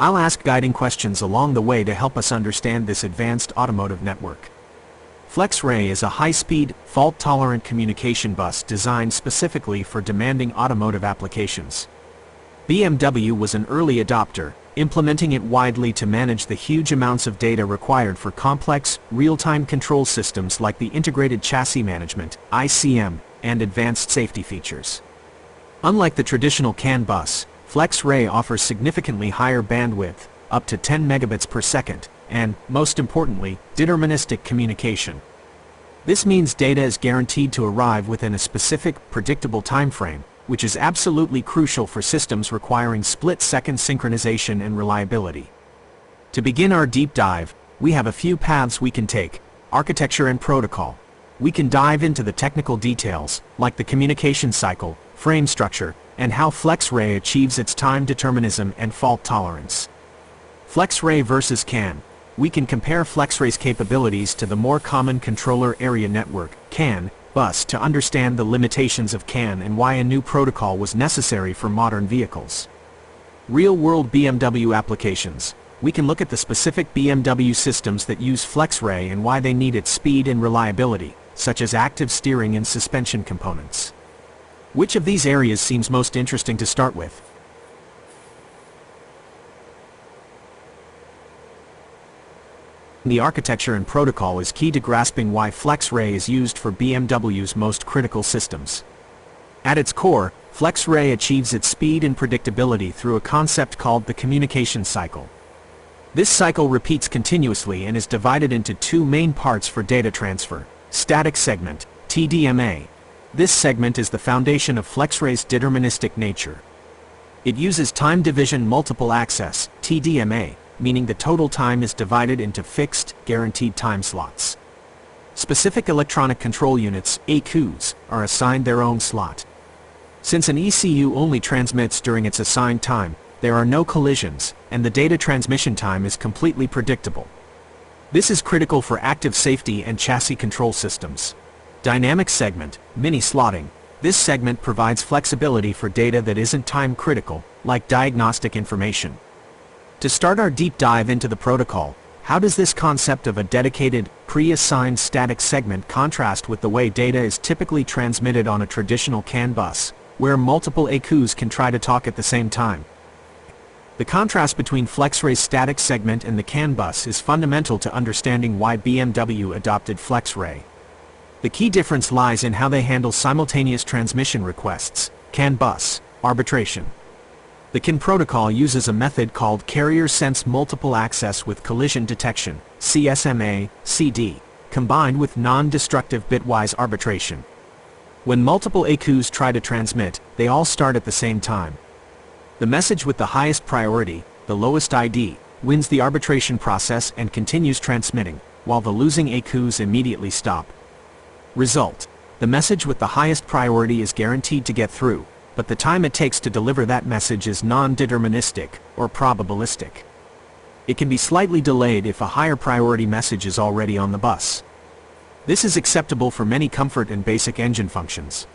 I'll ask guiding questions along the way to help us understand this advanced automotive network. FlexRay is a high-speed, fault-tolerant communication bus designed specifically for demanding automotive applications. BMW was an early adopter, implementing it widely to manage the huge amounts of data required for complex, real-time control systems like the Integrated Chassis Management (ICM) and advanced safety features. Unlike the traditional CAN bus, FlexRay offers significantly higher bandwidth, up to 10 megabits per second, and, most importantly, deterministic communication. This means data is guaranteed to arrive within a specific, predictable time frame, which is absolutely crucial for systems requiring split-second synchronization and reliability. To begin our deep dive, we have a few paths we can take: architecture and protocol. We can dive into the technical details, like the communication cycle, frame structure, and how FlexRay achieves its time determinism and fault tolerance. FlexRay versus CAN. We can compare FlexRay's capabilities to the more common controller area network (CAN) bus to understand the limitations of CAN and why a new protocol was necessary for modern vehicles. Real-world BMW applications. We can look at the specific BMW systems that use FlexRay and why they need its speed and reliability, such as active steering and suspension components. Which of these areas seems most interesting to start with? The architecture and protocol is key to grasping why FlexRay is used for BMW's most critical systems. At its core, FlexRay achieves its speed and predictability through a concept called the communication cycle. This cycle repeats continuously and is divided into two main parts for data transfer: static segment, TDMA. This segment is the foundation of FlexRay's deterministic nature. It uses time division multiple access, TDMA, meaning the total time is divided into fixed, guaranteed time slots. Specific electronic control units, ECUs, are assigned their own slot. Since an ECU only transmits during its assigned time, there are no collisions, and the data transmission time is completely predictable. This is critical for active safety and chassis control systems. Dynamic segment, mini-slotting. This segment provides flexibility for data that isn't time-critical, like diagnostic information. To start our deep dive into the protocol, how does this concept of a dedicated, pre-assigned static segment contrast with the way data is typically transmitted on a traditional CAN bus, where multiple ECUs can try to talk at the same time? The contrast between FlexRay's static segment and the CAN bus is fundamental to understanding why BMW adopted FlexRay. The key difference lies in how they handle simultaneous transmission requests, CAN bus, arbitration. The CAN protocol uses a method called Carrier Sense Multiple Access with Collision Detection, CSMA, CD, combined with non-destructive bitwise arbitration. When multiple ECUs try to transmit, they all start at the same time. The message with the highest priority, the lowest ID, wins the arbitration process and continues transmitting, while the losing ECUs immediately stop. Result: the message with the highest priority is guaranteed to get through, but the time it takes to deliver that message is non-deterministic, or probabilistic. It can be slightly delayed if a higher priority message is already on the bus. This is acceptable for many comfort and basic engine functions.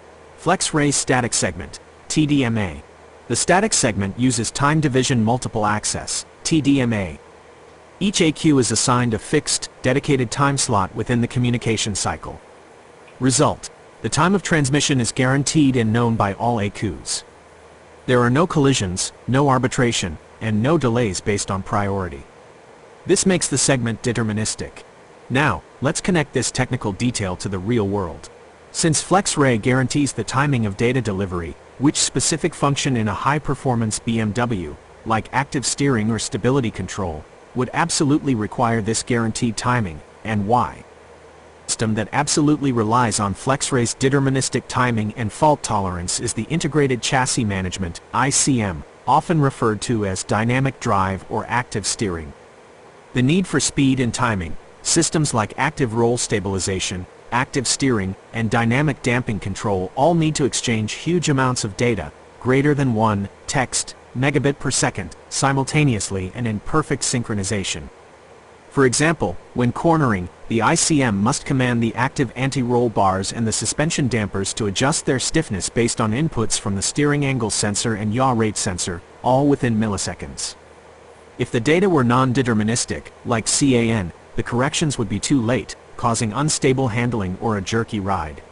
FlexRay's static segment, TDMA. The static segment uses time division multiple access, TDMA. Each ECU is assigned a fixed, dedicated time slot within the communication cycle. Result: the time of transmission is guaranteed and known by all ECUs. There are no collisions, no arbitration, and no delays based on priority. This makes the segment deterministic. Now, let's connect this technical detail to the real world. Since FlexRay guarantees the timing of data delivery, which specific function in a high-performance BMW, like active steering or stability control, would absolutely require this guaranteed timing, and why? System that absolutely relies on FlexRay's deterministic timing and fault tolerance is the Integrated Chassis Management, ICM, often referred to as dynamic drive or active steering. The need for speed and timing, systems like active roll stabilization, active steering, and dynamic damping control all need to exchange huge amounts of data, greater than 1 text megabit per second, simultaneously and in perfect synchronization. For example, when cornering, the ICM must command the active anti-roll bars and the suspension dampers to adjust their stiffness based on inputs from the steering angle sensor and yaw rate sensor, all within milliseconds. If the data were non-deterministic, like CAN, the corrections would be too late, causing unstable handling or a jerky ride.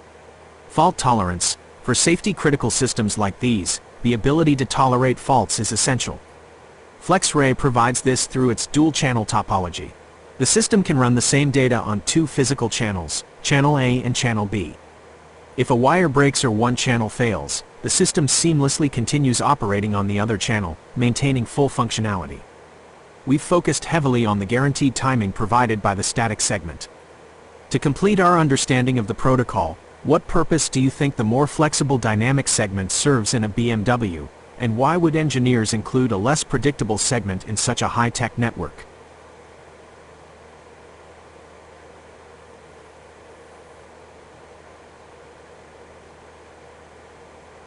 Fault tolerance. For safety-critical systems like these, the ability to tolerate faults is essential. FlexRay provides this through its dual-channel topology. The system can run the same data on two physical channels, Channel A and Channel B. If a wire breaks or one channel fails, the system seamlessly continues operating on the other channel, maintaining full functionality. We've focused heavily on the guaranteed timing provided by the static segment. To complete our understanding of the protocol, what purpose do you think the more flexible dynamic segment serves in a BMW, and why would engineers include a less predictable segment in such a high-tech network?